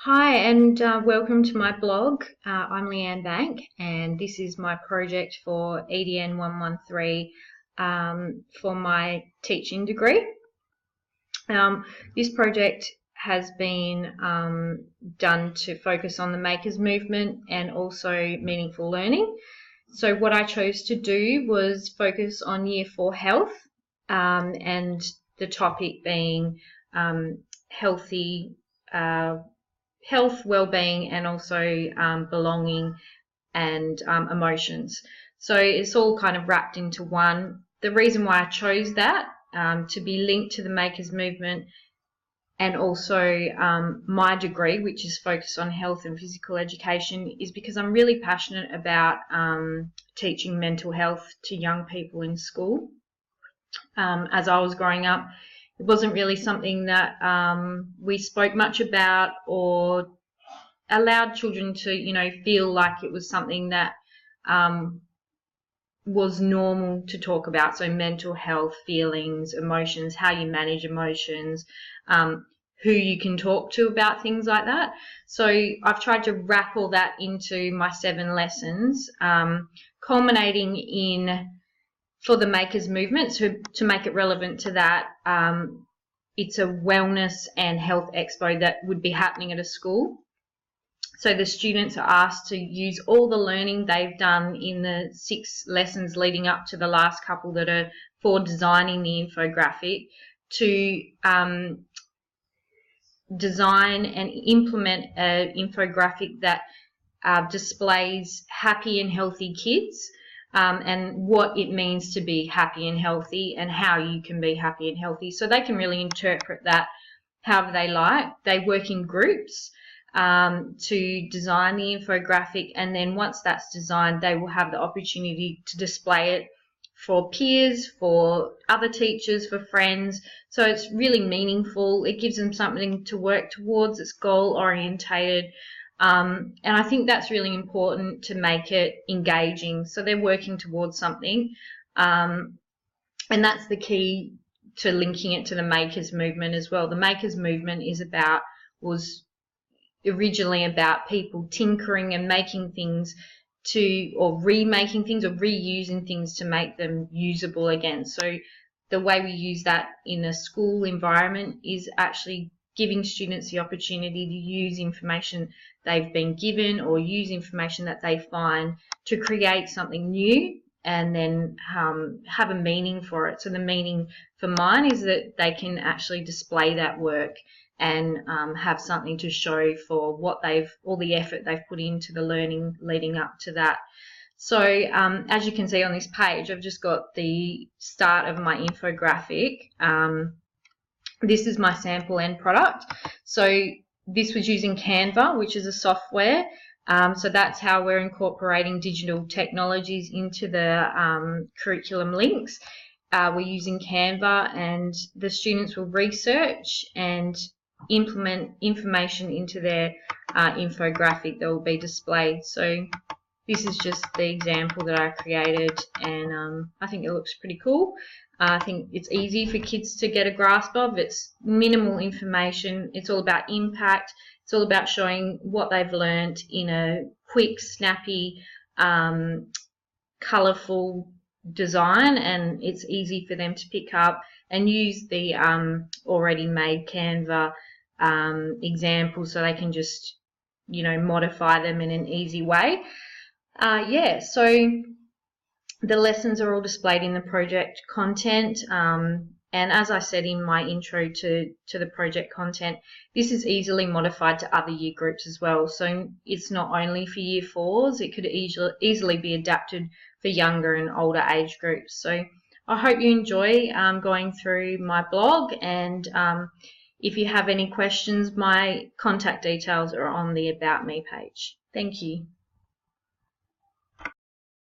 Hi, and welcome to my blog. I'm Leanne Bank, and this is my project for EDN 113 for my teaching degree. This project has been done to focus on the Makers movement and also meaningful learning. So what I chose to do was focus on Year 4 health, and the topic being healthy health, well-being, and also belonging and emotions. So it's all kind of wrapped into one. The reason why I chose that to be linked to the Makers movement and also my degree, which is focused on health and physical education, is because I'm really passionate about teaching mental health to young people in school. As I was growing up, it wasn't really something that we spoke much about or allowed children to, feel like it was something that was normal to talk about. So mental health, feelings, emotions, how you manage emotions, who you can talk to about things like that. So I've tried to wrap all that into my 7 lessons, culminating in, for the Makers movement, so to make it relevant to that, it's a wellness and health expo that would be happening at a school. So the students are asked to use all the learning they've done in the 6 lessons leading up to the last couple that are for designing the infographic to design and implement an infographic that displays happy and healthy kids, and what it means to be happy and healthy and how you can be happy and healthy. So they can really interpret that however they like. They work in groups to design the infographic, and then once that's designed, they will have the opportunity to display it for peers, for other teachers, for friends. So it's really meaningful. It gives them something to work towards. It's goal orientated. And I think that's really important to make it engaging. So they're working towards something. And that's the key to linking it to the Makers movement as well. The Makers movement was originally about people tinkering and making things or remaking things or reusing things to make them usable again. So the way we use that in a school environment is actually giving students the opportunity to use information they've been given or use information that they find to create something new and then have a meaning for it. So the meaning for mine is that they can actually display that work and have something to show for what all the effort they've put into the learning leading up to that. So as you can see on this page, I've just got the start of my infographic. This is my sample end product. So this was using Canva, which is a software. So that's how we're incorporating digital technologies into the curriculum links. We're using Canva, and the students will research and implement information into their infographic that will be displayed. So this is just the example that I created, and I think it looks pretty cool. I think it's easy for kids to get a grasp of. It's minimal information. It's all about impact. It's all about showing what they've learned in a quick, snappy, colourful design, and it's easy for them to pick up and use the already made Canva examples, so they can just modify them in an easy way. So the lessons are all displayed in the project content, and as I said in my intro to the project content, this is easily modified to other year groups as well. So it's not only for year 4s, it could easily be adapted for younger and older age groups. So I hope you enjoy going through my blog, and if you have any questions, my contact details are on the About Me page. Thank you.